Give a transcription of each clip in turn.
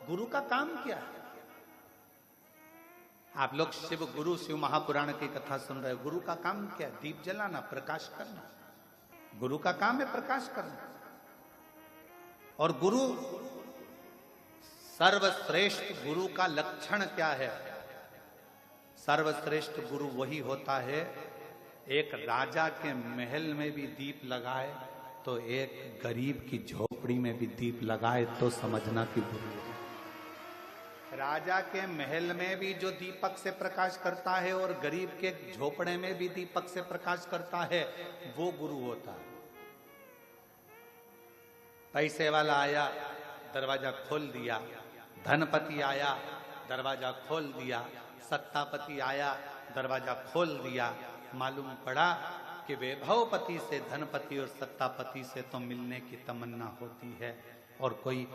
गुरु का काम क्या है? आप लोग शिव गुरु शिव महापुराण की कथा सुन रहे हो। गुरु का काम क्या है? दीप जलाना, प्रकाश करना। गुरु का काम है प्रकाश करना। और गुरु, सर्वश्रेष्ठ गुरु का लक्षण क्या है? सर्वश्रेष्ठ गुरु वही होता है, एक राजा के महल में भी दीप लगाए तो एक गरीब की झोपड़ी में भी दीप लगाए तो समझना कि गुरु है। राजा के महल में भी जो दीपक से प्रकाश करता है और गरीब के झोपड़े में भी दीपक से प्रकाश करता है, वो गुरु होता है। पैसे वाला आया, दरवाजा खोल दिया। धनपति आया, दरवाजा खोल दिया। सत्तापति आया, दरवाजा खोल दिया। मालूम पड़ा कि वैभवपति से, धनपति और सत्तापति से तो मिलने की तमन्ना होती है, और कोई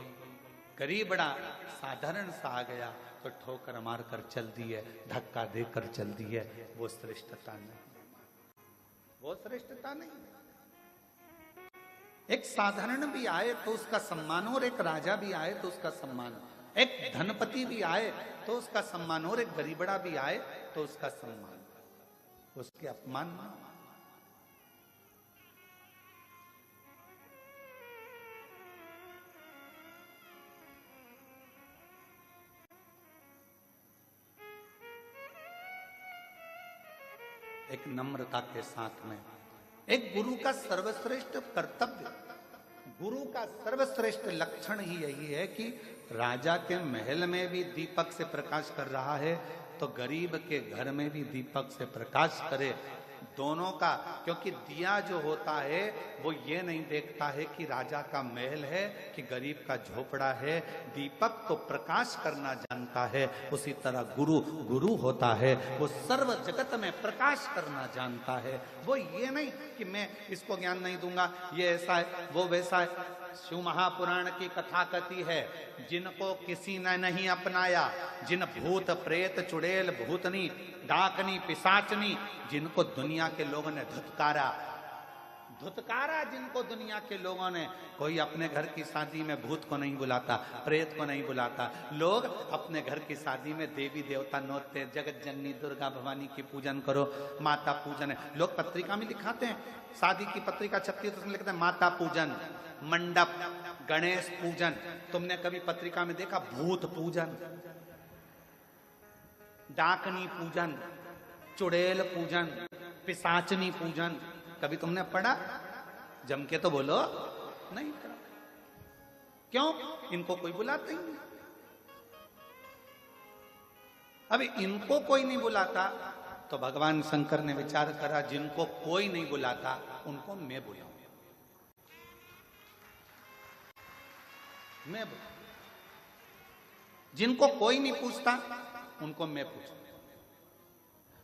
गरीबड़ा साधारण सा आ गया तो ठोकर मार कर चल दी है, धक्का देकर चल दी है। वो श्रेष्ठता नहीं, वो श्रेष्ठता नहीं। एक साधारण भी आए तो उसका सम्मान, और एक राजा भी आए तो उसका सम्मान, एक धनपति भी आए तो उसका सम्मान, और एक गरीबड़ा भी आए तो उसका सम्मान, उसके अपमान ना। एक नम्रता के साथ में, एक गुरु का सर्वश्रेष्ठ कर्तव्य, गुरु का सर्वश्रेष्ठ लक्षण ही यही है कि राजा के महल में भी दीपक से प्रकाश कर रहा है तो गरीब के घर में भी दीपक से प्रकाश करे, दोनों का। क्योंकि दिया जो होता है वो ये नहीं देखता है कि राजा का महल है कि गरीब का झोपड़ा है, दीपक तो प्रकाश करना जानता है। उसी तरह गुरु गुरु होता है, वो सर्व जगत में प्रकाश करना जानता है। वो ये नहीं कि मैं इसको ज्ञान नहीं दूंगा, ये ऐसा है वो वैसा है। शिव महापुराण की कथा कहती है, जिनको किसी ने नहीं अपनाया, जिन भूत प्रेत चुड़ैल भूतनी डाकनी पिशाचनी, जिनको दुनिया के लोगों ने धुतकारा, जिनको दुनिया के लोगों ने, कोई अपने घर की शादी में भूत को नहीं बुलाता, प्रेत को नहीं बुलाता। लोग अपने घर की शादी में देवी देवता नोचते, जगत जननी दुर्गा भवानी की पूजन करो, माता पूजन है। लोग पत्रिका में दिखाते हैं, शादी की पत्रिका छपती है तो उसमें लिखते हैं माता पूजन, मंडप, गणेश पूजन। तुमने कभी पत्रिका में देखा भूत पूजन, डाकनी पूजन, चुड़ैल पूजन, पिशाचनी पूजन? कभी तुमने पढ़ा? जम के तो बोलो, नहीं पढ़ा। क्यों? इनको कोई बुलाता ही नहीं। अभी इनको कोई नहीं बुलाता तो भगवान शंकर ने विचार करा, जिनको कोई नहीं बुलाता उनको मैं बुलाऊं, मैं बुलाऊं। जिनको कोई नहीं पूछता उनको मैं पूछूं।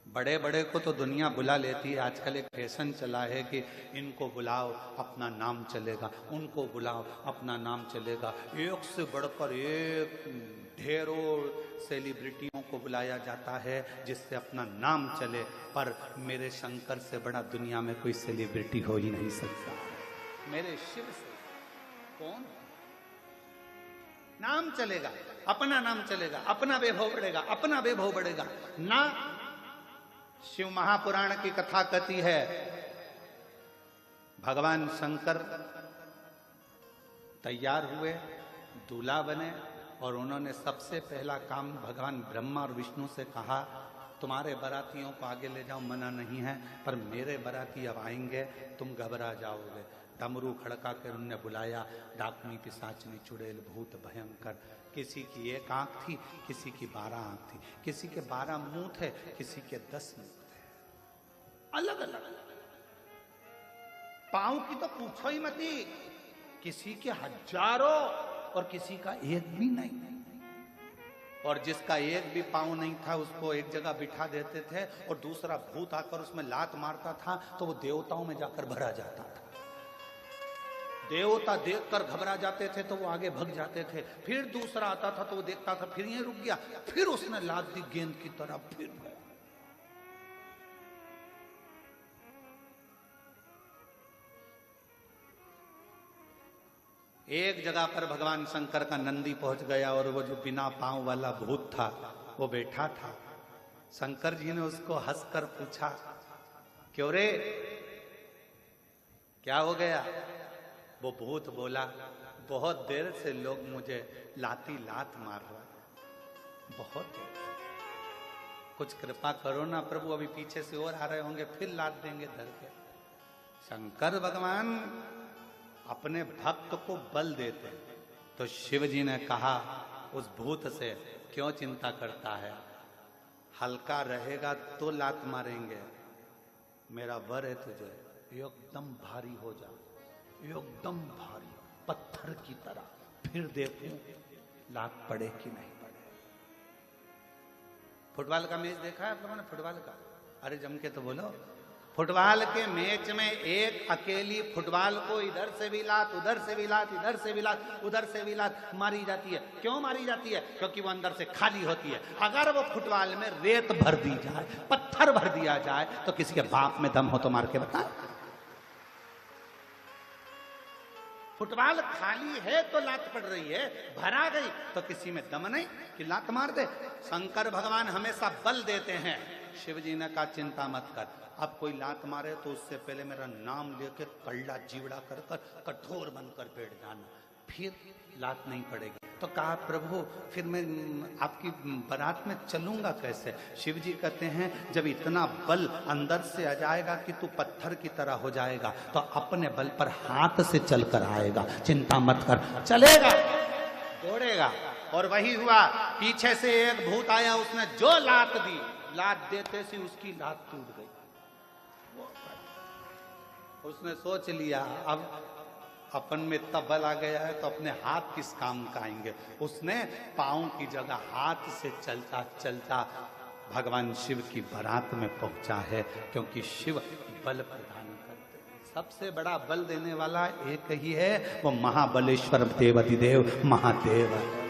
बड़े बड़े को तो दुनिया बुला लेती है, आजकल एक फैशन चला है कि इनको बुलाओ अपना नाम चलेगा, उनको बुलाओ अपना नाम चलेगा। एक से बढ़कर एक ढेरों सेलिब्रिटियों को बुलाया जाता है जिससे अपना नाम चले, पर मेरे शंकर से बड़ा दुनिया में कोई सेलिब्रिटी हो ही नहीं सकता। मेरे शिव से कौन? नाम चलेगा, अपना नाम चलेगा, अपना वैभव बढ़ेगा, अपना वैभव बढ़ेगा ना। शिव महापुराण की कथा कहती है, भगवान शंकर तैयार हुए, दूल्हा बने, और उन्होंने सबसे पहला काम भगवान ब्रह्मा और विष्णु से कहा, तुम्हारे बारातियों को आगे ले जाओ, मना नहीं है, पर मेरे बाराती अब आएंगे, तुम घबरा जाओगे। डमरू खड़का कर उनने बुलाया, डाकनी पिशाचनी चुड़ैल भूत भयंकर। किसी की एक आंख थी, किसी की 12 आंख थी, किसी के 12 मुंह थे, किसी के 10 मुंह थे, अलग अलग। पांव की तो पूछो ही मती, किसी के हजारों और किसी का एक भी नहीं। और जिसका एक भी पांव नहीं था उसको एक जगह बिठा देते थे, और दूसरा भूत आकर उसमें लात मारता था तो वो देवताओं में जाकर भरा जाता था। देवता देखकर घबरा जाते थे तो वो आगे भग जाते थे। फिर दूसरा आता था तो वो देखता था, फिर ये रुक गया, फिर उसने लात दी गेंद की तरह, फिर गया। एक जगह पर भगवान शंकर का नंदी पहुंच गया और वो जो बिना पांव वाला भूत था वो बैठा था। शंकर जी ने उसको हंसकर पूछा, क्यों रे, क्या हो गया? वो भूत बोला, बहुत देर से लोग मुझे लाती लात मार रहा है, बहुत देर से। कुछ कृपा करो ना प्रभु, अभी पीछे से और आ रहे होंगे, फिर लात देंगे धर के। शंकर भगवान अपने भक्त को बल देते। तो शिव जी ने कहा उस भूत से, क्यों चिंता करता है, हल्का रहेगा तो लात मारेंगे, मेरा वर है तुझे, एकदम भारी हो जा, एकदम भारी पत्थर की तरह, फिर देखूं लात पड़े कि नहीं पड़े। फुटबॉल का मैच देखा है आप लोगों ने? फुटबॉल का, अरे जम के तो बोलो। फुटबॉल के मैच में एक अकेली फुटबॉल को इधर से भी लात, उधर से भी लात, इधर से भी लात, उधर से भी लात मारी जाती है। क्यों मारी जाती है? क्योंकि वो अंदर से खाली होती है। अगर वो फुटबॉल में रेत भर दी जाए, पत्थर भर दिया जाए, तो किसी के बाप में दम हो तो मार के बता। फुटबॉल खाली है तो लात पड़ रही है, भरा गई तो किसी में दम नहीं कि लात मार दे। शंकर भगवान हमेशा बल देते हैं। शिव जी ने कहा चिंता मत कर, अब कोई लात मारे तो उससे पहले मेरा नाम लेके कल्ला जीवड़ा कर कर कठोर बनकर बैठ जाना, फिर लात नहीं पड़ेगी। तो कहा प्रभु फिर मैं आपकी बारात में चलूंगा कैसे? शिव जी कहते हैं जब इतना बल अंदर से आ जाएगा कि तू पत्थर की तरह हो जाएगा, तो अपने बल पर हाथ से चल कर आएगा, चिंता मत कर। चलेगा, दौड़ेगा। और वही हुआ, पीछे से एक भूत आया, उसने जो लात दी, लात देते से उसकी लात टूट गई। उसने सोच लिया अब अपन में इतना बल आ गया है तो अपने हाथ किस काम का आएंगे। उसने पांव की जगह हाथ से चलता चलता भगवान शिव की बारात में पहुंचा है, क्योंकि शिव बल प्रदान करते हैं। सबसे बड़ा बल देने वाला एक ही है, वो महाबलेश्वर देवाधिदेव महादेव है।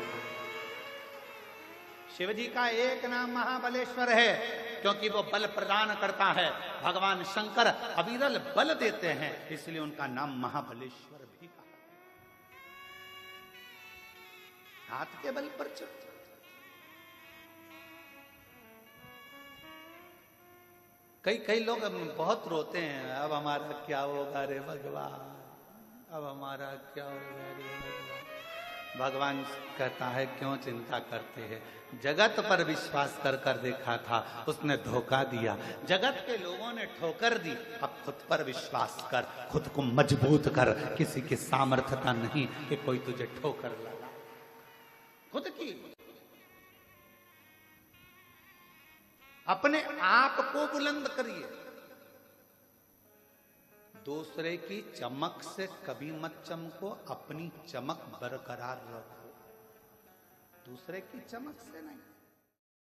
शिव जी का एक नाम महाबलेश्वर है, क्योंकि वो बल प्रदान करता है। भगवान शंकर अविरल बल देते हैं, इसलिए उनका नाम महाबलेश्वर भी कहा। हाथ के बल पर चलते। कई लोग बहुत रोते हैं, अब हमारा क्या होगा रे भगवान, अब हमारा क्या होगा रे भगवान। भगवान कहता है क्यों चिंता करते हैं, जगत पर विश्वास कर कर देखा था, उसने धोखा दिया। जगत के लोगों ने ठोकर दी, अब खुद पर विश्वास कर, खुद को मजबूत कर। किसी की सामर्थ्यता नहीं कि कोई तुझे ठोकर लगा, खुद की। अपने आप को बुलंद करिए, दूसरे की चमक से कभी मत चमको, अपनी चमक बरकरार रखो। दूसरे की चमक से नहीं।